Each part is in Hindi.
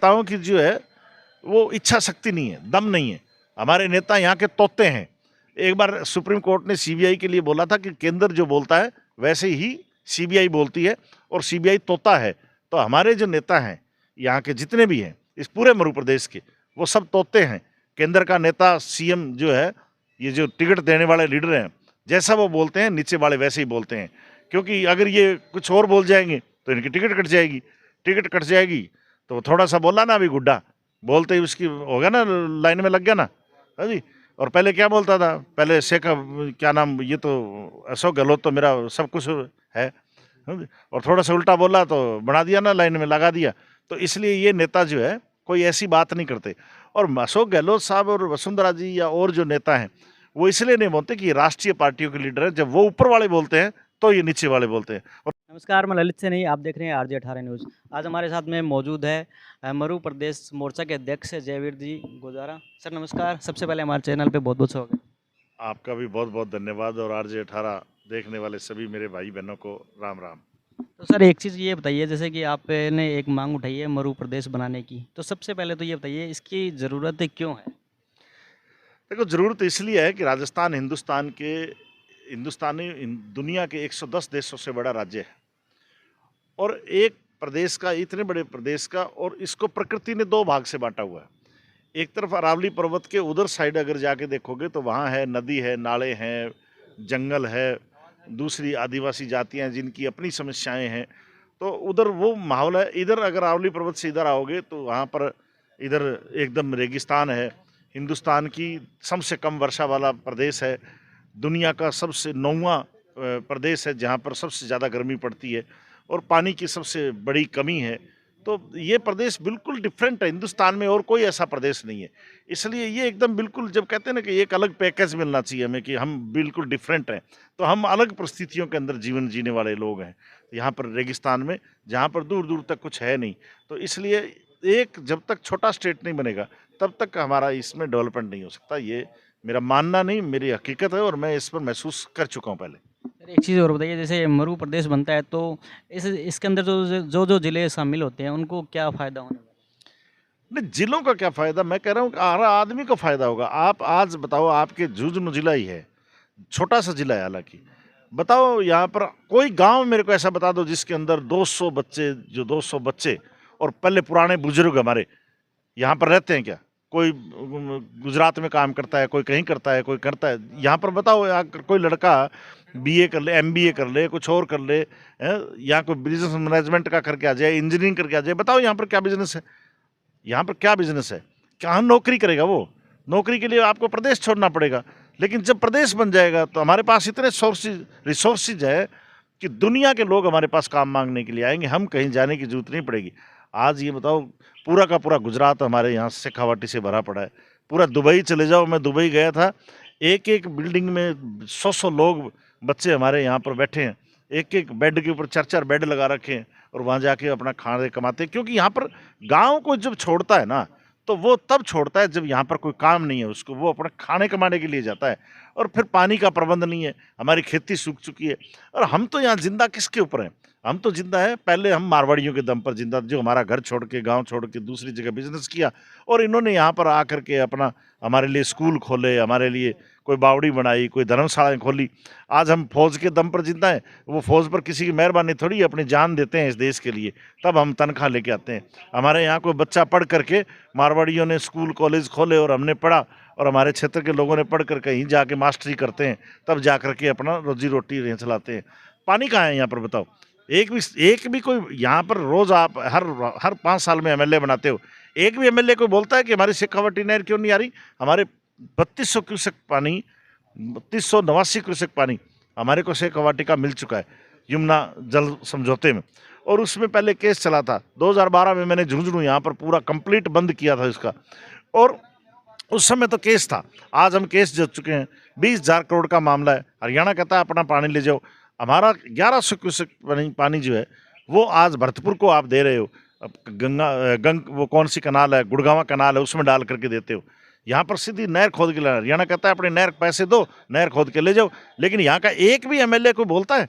नेताओं की जो है वो इच्छा शक्ति नहीं है, दम नहीं है। हमारे नेता यहाँ के तोते हैं। एक बार सुप्रीम कोर्ट ने सीबीआई के लिए बोला था कि केंद्र जो बोलता है वैसे ही सीबीआई बोलती है और सीबीआई तोता है। तो हमारे जो नेता हैं यहाँ के जितने भी हैं इस पूरे मध्य प्रदेश के, वो सब तोते हैं। केंद्र का नेता सीएम जो है, ये जो टिकट देने वाले लीडर हैं, जैसा वो बोलते हैं नीचे वाले वैसे ही बोलते हैं। क्योंकि अगर ये कुछ और बोल जाएंगे तो इनकी टिकट कट जाएगी। टिकट कट जाएगी तो थोड़ा सा बोला ना अभी गुड्डा, बोलते ही उसकी होगा ना, लाइन में लग गया ना। हाँ जी। और पहले क्या बोलता था, पहले शेख क्या नाम, ये तो अशोक गहलोत तो मेरा सब कुछ है। हाँ जी। और थोड़ा सा उल्टा बोला तो बना दिया ना, लाइन में लगा दिया। तो इसलिए ये नेता जो है कोई ऐसी बात नहीं करते। और अशोक गहलोत साहब और वसुंधरा जी या और जो नेता हैं वो इसलिए नहीं बोलते कि ये राष्ट्रीय पार्टियों के लीडर हैं। जब वो ऊपर वाले बोलते हैं तो ये नीचे वाले बोलते हैं। और नमस्कार, मैं ललित सेनी, आप देख रहे हैं आरजे 18 न्यूज़। आज हमारे साथ में मौजूद है मरु प्रदेश मोर्चा के अध्यक्ष जयवीर जी गुजारा। सर नमस्कार, सबसे पहले हमारे चैनल पे बहुत बहुत स्वागत। आपका भी बहुत बहुत धन्यवाद और आरजे 18 देखने वाले सभी मेरे भाई बहनों को राम राम। तो सर एक चीज़ ये बताइए, जैसे कि आपने एक मांग उठाई है मरु प्रदेश बनाने की, तो सबसे पहले तो ये बताइए इसकी ज़रूरत क्यों है? देखो, ज़रूरत इसलिए है कि राजस्थान दुनिया के 110 देशों से बड़ा राज्य है और एक प्रदेश का, इतने बड़े प्रदेश का, और इसको प्रकृति ने दो भाग से बांटा हुआ है। एक तरफ अरावली पर्वत के उधर साइड अगर जाके देखोगे तो वहाँ है, नदी है, नाले हैं, जंगल है, दूसरी आदिवासी जातियाँ जिनकी अपनी समस्याएं हैं, तो उधर वो माहौल है। इधर अगर अरावली पर्वत से इधर आओगे तो वहाँ पर इधर एकदम रेगिस्तान है। हिंदुस्तान की सबसे कम वर्षा वाला प्रदेश है, दुनिया का सबसे 9वां प्रदेश है जहाँ पर सबसे ज़्यादा गर्मी पड़ती है और पानी की सबसे बड़ी कमी है। तो ये प्रदेश बिल्कुल डिफरेंट है, हिंदुस्तान में और कोई ऐसा प्रदेश नहीं है। इसलिए ये एकदम बिल्कुल, जब कहते हैं ना कि एक अलग पैकेज मिलना चाहिए हमें कि हम बिल्कुल डिफरेंट हैं, तो हम अलग परिस्थितियों के अंदर जीवन जीने वाले लोग हैं यहाँ पर रेगिस्तान में, जहाँ पर दूर दूर तक कुछ है नहीं। तो इसलिए एक जब तक छोटा स्टेट नहीं बनेगा तब तक हमारा इसमें डेवलपमेंट नहीं हो सकता। ये मेरा मानना नहीं, मेरी हकीकत है और मैं इस पर महसूस कर चुका हूँ पहले। सर एक चीज़ और बताइए, जैसे मरु प्रदेश बनता है तो इसके अंदर जो ज़िले शामिल होते हैं उनको क्या फ़ायदा होने वाला नहीं, जिलों का क्या फ़ायदा, मैं कह रहा हूँ कि हर आदमी को फ़ायदा होगा। आप आज बताओ, आपके झुंझुनू जिला ही है, छोटा सा जिला है हालांकि, बताओ यहाँ पर कोई गांव मेरे को ऐसा बता दो जिसके अंदर 200 बच्चे, जो 200 बच्चे और पहले पुराने बुजुर्ग हमारे यहाँ पर रहते हैं क्या? कोई गुजरात में काम करता है, कोई कहीं करता है, कोई करता है। यहाँ पर बताओ, यहाँ कोई लड़का बीए कर ले, एमबीए कर ले, कुछ और कर ले, यहाँ कोई बिजनेस मैनेजमेंट का करके आ जाए, इंजीनियरिंग करके आ जाए, बताओ यहाँ पर क्या बिजनेस है? यहाँ पर क्या बिजनेस है? कहाँ नौकरी करेगा वो? नौकरी के लिए आपको प्रदेश छोड़ना पड़ेगा। लेकिन जब प्रदेश बन जाएगा तो हमारे पास इतने रिसोर्सेज है कि दुनिया के लोग हमारे पास काम मांगने के लिए आएंगे, हम कहीं जाने की जरूरत नहीं पड़ेगी। आज ये बताओ, पूरा का पूरा गुजरात हमारे यहाँ शेखावाटी से भरा पड़ा है। पूरा दुबई चले जाओ, मैं दुबई गया था, एक एक बिल्डिंग में 100 लोग, बच्चे हमारे यहाँ पर बैठे हैं, एक एक बेड के ऊपर 4 बेड लगा रखे हैं और वहाँ जाके अपना खाने कमाते हैं। क्योंकि यहाँ पर गाँव को जब छोड़ता है ना, तो वो तब छोड़ता है जब यहाँ पर कोई काम नहीं है उसको, वो अपना खाने कमाने के लिए जाता है। और फिर पानी का प्रबंध नहीं है, हमारी खेती सूख चुकी है। और हम तो यहाँ जिंदा किसके ऊपर हैं? हम तो जिंदा है, पहले हम मारवाड़ियों के दम पर जिंदा, जो हमारा घर छोड़ के, गांव छोड़ के दूसरी जगह बिजनेस किया और इन्होंने यहाँ पर आकर के अपना, हमारे लिए स्कूल खोले, हमारे लिए कोई बावड़ी बनाई, कोई धर्मशालाएं खोली। आज हम फौज के दम पर जिंदा हैं। वो फौज पर किसी की मेहरबानी थोड़ी है, अपनी जान देते हैं इस देश के लिए, तब हम तनख्वाह लेके आते हैं। हमारे यहाँ कोई बच्चा पढ़ करके, मारवाड़ियों ने स्कूल कॉलेज खोले और हमने पढ़ा, और हमारे क्षेत्र के लोगों ने पढ़ कर कहीं जाके मास्टरी करते हैं, तब जा करके अपना रोजी रोटी चलाते हैं। पानी कहाँ है यहाँ पर बताओ? एक भी कोई यहाँ पर, रोज आप हर 5 साल में एमएलए बनाते हो, एक भी एमएलए को बोलता है कि हमारी शेखावाटी नहर क्यों नहीं आ रही? हमारे 3200 क्यूसेक पानी, 3289 क्यूसेक पानी हमारे को शेखावाटी का मिल चुका है यमुना जल समझौते में। और उसमें पहले केस चला था 2012 में, मैंने झुंझुनू यहाँ पर पूरा कंप्लीट बंद किया था इसका, और उस समय तो केस था। आज हम केस जीत चुके हैं, 20,000 करोड़ का मामला है। हरियाणा कहता है अपना पानी ले जाओ, हमारा 1100 क्यूसेक पानी जो है वो आज भरतपुर को आप दे रहे हो। अब वो कौन सी कनाल है, गुड़गावा कनाल है, उसमें डाल करके देते हो। यहाँ पर सीधी नहर खोद के लाना, हरियाणा कहता है अपने नहर पैसे दो, नहर खोद के ले जाओ। लेकिन यहाँ का एक भी एमएलए को बोलता है?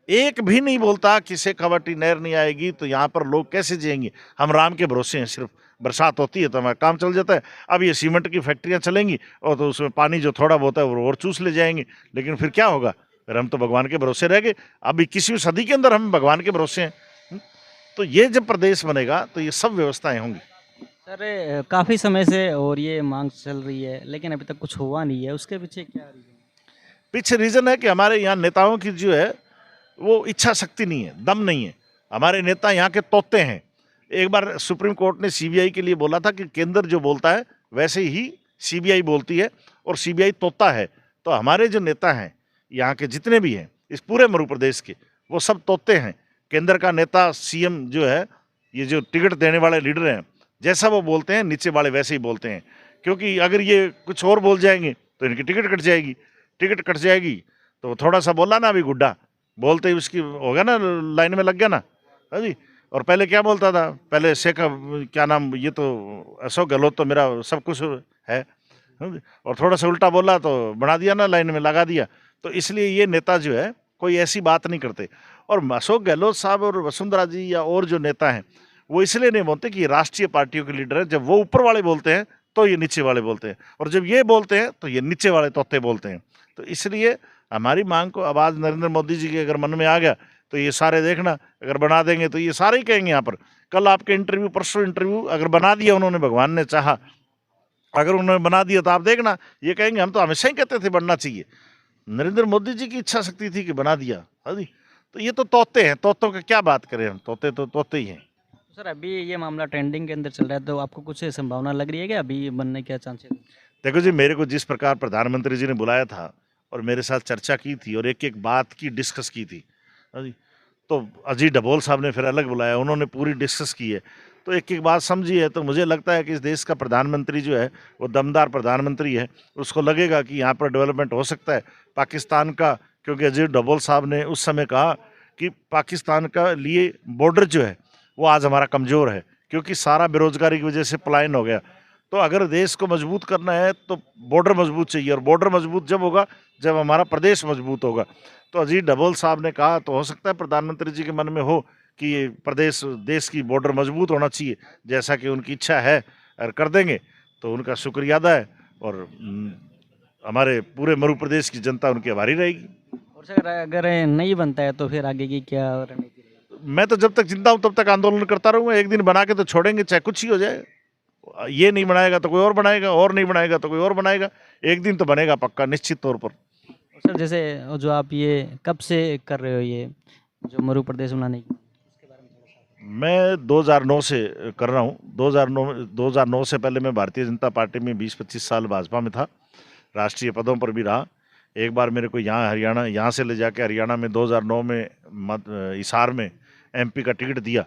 एक भी नहीं बोलता कि शेखावाटी नहर नहीं आएगी तो यहाँ पर लोग कैसे जिएंगे। हम राम के भरोसे हैं सिर्फ, बरसात होती है तो हमारा काम चल जाता है। अब ये सीमेंट की फैक्ट्रियाँ चलेंगी और तो उसमें पानी जो थोड़ा बहुत है वो और चूस ले जाएंगे, लेकिन फिर क्या होगा? फिर हम तो भगवान के भरोसे रह गए। अब 21वीं सदी के अंदर हम भगवान के भरोसे हैं। तो ये जब प्रदेश बनेगा तो ये सब व्यवस्थाएं होंगी। सर काफ़ी समय से और ये मांग चल रही है, लेकिन अभी तक कुछ हुआ नहीं है, उसके पीछे क्या रीज़न है? पीछे रीजन है कि हमारे यहाँ नेताओं की जो है वो इच्छा शक्ति नहीं है, दम नहीं है। हमारे नेता यहाँ के तोते हैं। एक बार सुप्रीम कोर्ट ने सीबीआई के लिए बोला था कि केंद्र जो बोलता है वैसे ही सीबीआई बोलती है और सीबीआई तोता है। तो हमारे जो नेता हैं यहाँ के जितने भी हैं इस पूरे मध्य प्रदेश के, वो सब तोते हैं। केंद्र का नेता सीएम जो है, ये जो टिकट देने वाले लीडर हैं, जैसा वो बोलते हैं नीचे वाले वैसे ही बोलते हैं। क्योंकि अगर ये कुछ और बोल जाएंगे तो इनकी टिकट कट जाएगी। टिकट कट जाएगी तो थोड़ा सा बोला ना, अभी गुड्डा बोलते ही उसकी हो गया ना, लाइन में लग गया ना। हाँ जी। और पहले क्या बोलता था? पहले शेख क्या नाम, ये तो अशोक गहलोत तो मेरा सब कुछ है। हाँ जी। और थोड़ा सा उल्टा बोला तो बना दिया ना, लाइन में लगा दिया। तो इसलिए ये नेता जो है कोई ऐसी बात नहीं करते। और अशोक गहलोत साहब और वसुंधरा जी या और जो नेता हैं वो इसलिए नहीं बोलते कि ये राष्ट्रीय पार्टियों के लीडर है। जब वो ऊपर वाले बोलते हैं तो ये नीचे वाले बोलते हैं, और जब ये बोलते हैं तो ये नीचे वाले तोते बोलते हैं। तो इसलिए हमारी मांग को आवाज़ नरेंद्र मोदी जी के अगर मन में आ गया तो ये सारे देखना, अगर बना देंगे तो ये सारे ही कहेंगे यहाँ पर। कल आपके इंटरव्यू, परसों इंटरव्यू अगर बना दिया उन्होंने, भगवान ने चाहा, अगर उन्होंने बना दिया तो आप देखना ये कहेंगे हम तो हमेशा ही कहते थे बनना चाहिए। नरेंद्र मोदी जी की इच्छा शक्ति थी कि बना दिया। हाँ जी। तो ये तो तोते हैं, तोतों की क्या बात करें हम, तोते तो तोते ही हैं। सर अभी ये मामला ट्रेंडिंग के अंदर चल रहा है, तो आपको कुछ संभावना लग रही है कि अभी बनने के चांसेस? देखो जी, मेरे को जिस प्रकार प्रधानमंत्री जी ने बुलाया था और मेरे साथ चर्चा की थी और एक एक बात की डिस्कस की थी। हाँ जी। तो अजीत डभोल साहब ने फिर अलग बुलाया, उन्होंने पूरी डिस्कस की है। तो एक एक बात समझी है। तो मुझे लगता है कि इस देश का प्रधानमंत्री जो है वो दमदार प्रधानमंत्री है। उसको लगेगा कि यहाँ पर डेवलपमेंट हो सकता है पाकिस्तान का, क्योंकि अजीत डभोल साहब ने उस समय कहा कि पाकिस्तान का लिए बॉर्डर जो है वो आज हमारा कमज़ोर है, क्योंकि सारा बेरोजगारी की वजह से पलायन हो गया। तो अगर देश को मजबूत करना है तो बॉर्डर मजबूत चाहिए, और बॉर्डर मजबूत जब होगा जब हमारा प्रदेश मजबूत होगा। तो अजीत डभोल साहब ने कहा, तो हो सकता है प्रधानमंत्री जी के मन में हो कि ये प्रदेश, देश की बॉर्डर मजबूत होना चाहिए, जैसा कि उनकी इच्छा है। और कर देंगे तो उनका शुक्रिया अदा है, और हमारे पूरे मध्य प्रदेश की जनता उनकी आभारी रहेगी। और सर अगर नहीं बनता है तो फिर आगे की क्या रणनीति रहेगी? मैं तो जब तक जिंदा हूँ तब तक आंदोलन करता रहूँगा। एक दिन बना के तो छोड़ेंगे, चाहे कुछ ही हो जाए। ये नहीं बनाएगा तो कोई और बनाएगा, और नहीं बनाएगा तो कोई और बनाएगा। एक दिन तो बनेगा पक्का, निश्चित तौर पर। और सर जैसे जो आप ये कब से कर रहे हो, ये जो मध्य प्रदेश बनाने की, उसके बारे में थोड़ा सा? मैं 2009 से कर रहा हूँ। 2009 से पहले मैं भारतीय जनता पार्टी में 20-25 साल भाजपा में था, राष्ट्रीय पदों पर भी रहा। एक बार मेरे को यहाँ हरियाणा, यहाँ से ले जाके हरियाणा में 2009 में हिसार में एमपी का टिकट दिया,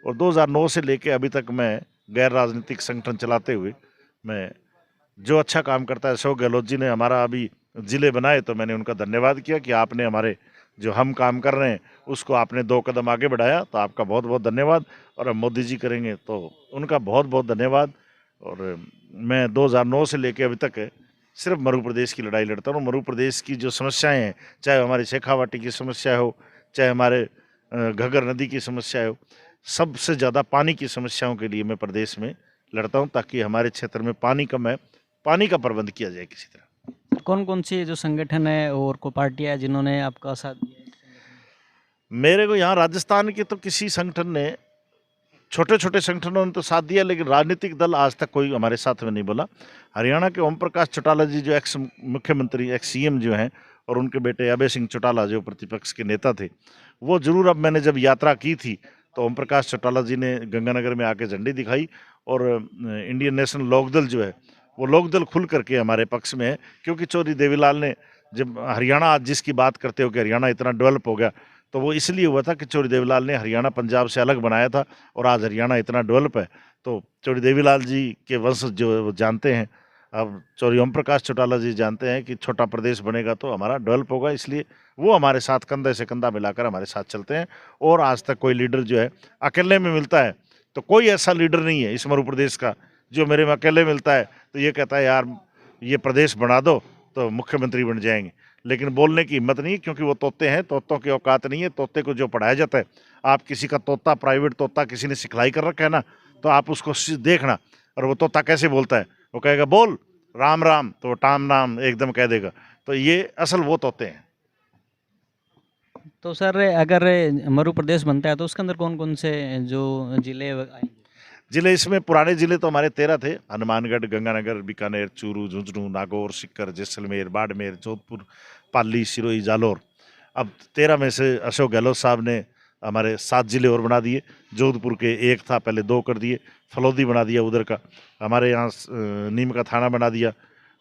और 2009 से लेके अभी तक मैं गैर राजनीतिक संगठन चलाते हुए मैं जो अच्छा काम करता है, अशोक गहलोत जी ने हमारा अभी ज़िले बनाए तो मैंने उनका धन्यवाद किया कि आपने हमारे जो हम काम कर रहे हैं उसको आपने 2 कदम आगे बढ़ाया, तो आपका बहुत बहुत धन्यवाद। और अब मोदी जी करेंगे तो उनका बहुत बहुत धन्यवाद। और मैं 2009 से लेके अभी तक सिर्फ मध्य प्रदेश की लड़ाई लड़ता हूँ। मध्य प्रदेश की जो समस्याएं हैं, चाहे हमारी शेखावाटी की समस्या हो, चाहे हमारे घग्गर नदी की समस्या हो, सबसे ज़्यादा पानी की समस्याओं के लिए मैं प्रदेश में लड़ता हूँ, ताकि हमारे क्षेत्र में पानी कम है, पानी का प्रबंध किया जाए किसी तरह। कौन कौन सी जो संगठन है और कोई पार्टियाँ है जिन्होंने आपका साथ दिया है इस संगठन में? मेरे को यहाँ राजस्थान के तो किसी संगठन ने, छोटे छोटे संगठनों ने तो साथ दिया, लेकिन राजनीतिक दल आज तक कोई हमारे साथ में नहीं बोला। हरियाणा के ओम प्रकाश चौटाला जी जो एक्स मुख्यमंत्री, एक्स सीएम जो हैं, और उनके बेटे अभय सिंह चौटाला जो प्रतिपक्ष के नेता थे, वो जरूर, अब मैंने जब यात्रा की थी तो ओम प्रकाश चौटाला जी ने गंगानगर में आके झंडी दिखाई, और इंडियन नेशनल लोकदल जो है वो लोकदल खुल करके हमारे पक्ष में है। क्योंकि चौधरी देवीलाल ने, जब हरियाणा आज जिसकी बात करते हो कि हरियाणा इतना डेवलप हो गया, तो वो इसलिए हुआ था कि चौधरी देवीलाल ने हरियाणा पंजाब से अलग बनाया था, और आज हरियाणा इतना डेवलप है। तो चौधरी देवीलाल जी के वंशज जो है वो जानते हैं, अब चौधरी ओम प्रकाश चौटाला जी जानते हैं कि छोटा प्रदेश बनेगा तो हमारा डेवलप होगा, इसलिए वो हमारे साथ कंधे से कंधा मिलाकर हमारे साथ चलते हैं। और आज तक कोई लीडर जो है अकेले में मिलता है तो कोई ऐसा लीडर नहीं है इस मध्य प्रदेश का जो मेरे में अकेले मिलता है तो ये कहता है यार ये प्रदेश बना दो तो मुख्यमंत्री बन जाएंगे। लेकिन बोलने की हिम्मत नहीं है, क्योंकि वो तोते हैं, तोतों की औकात नहीं है। तोते को जो पढ़ाया जाता है, आप किसी का तोता, प्राइवेट तोता किसी ने सिखलाई कर रखा है ना, तो आप उसको देखना। और वो तोता कैसे बोलता है, वो कहेगा बोल राम राम, तो वो टाम नाम एकदम कह देगा। तो ये असल वो तोते हैं। तो सर अगर मरु प्रदेश बनता है तो उसके अंदर कौन कौन से जो जिले आएंगे? जिले इसमें पुराने जिले तो हमारे 13 थे, हनुमानगढ़, गंगानगर, बीकानेर, चूरू, झुंझुनू, नागौर, सीकर, जैसलमेर, बाड़मेर, जोधपुर, पाली, सिरोही, जालौर। अब 13 में से अशोक गहलोत साहब ने हमारे 7 जिले और बना दिए। जोधपुर के 1 था, पहले 2 कर दिए। फलौदी बना दिया उधर का। हमारे यहाँ नीम का थाना बना दिया।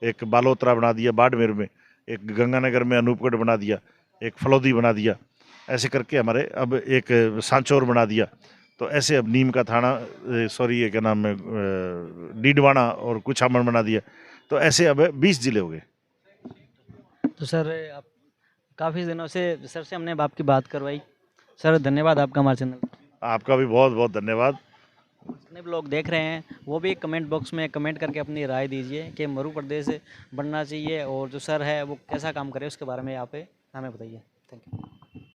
एक बालोतरा बना दिया बाड़मेर में। एक गंगानगर में अनूपगढ़ बना दिया। एक फलौदी बना दिया। ऐसे करके हमारे अब एक सांचौर बना दिया। तो ऐसे अब नीम का थाना, सॉरी ये क्या नाम है, डीडवाना और कुछामन बना दिया। तो ऐसे अब 20 जिले हो गए। तो सर आप काफ़ी दिनों से सर से हमने आपकी बात करवाई। सर धन्यवाद आपका हमारे चैनल पर। आपका भी बहुत बहुत धन्यवाद। जितने भी लोग देख रहे हैं वो भी कमेंट बॉक्स में कमेंट करके अपनी राय दीजिए कि मरु प्रदेश बनना चाहिए, और जो सर है वो कैसा काम करे उसके बारे में यहाँ पे हमें बताइए। Thank you.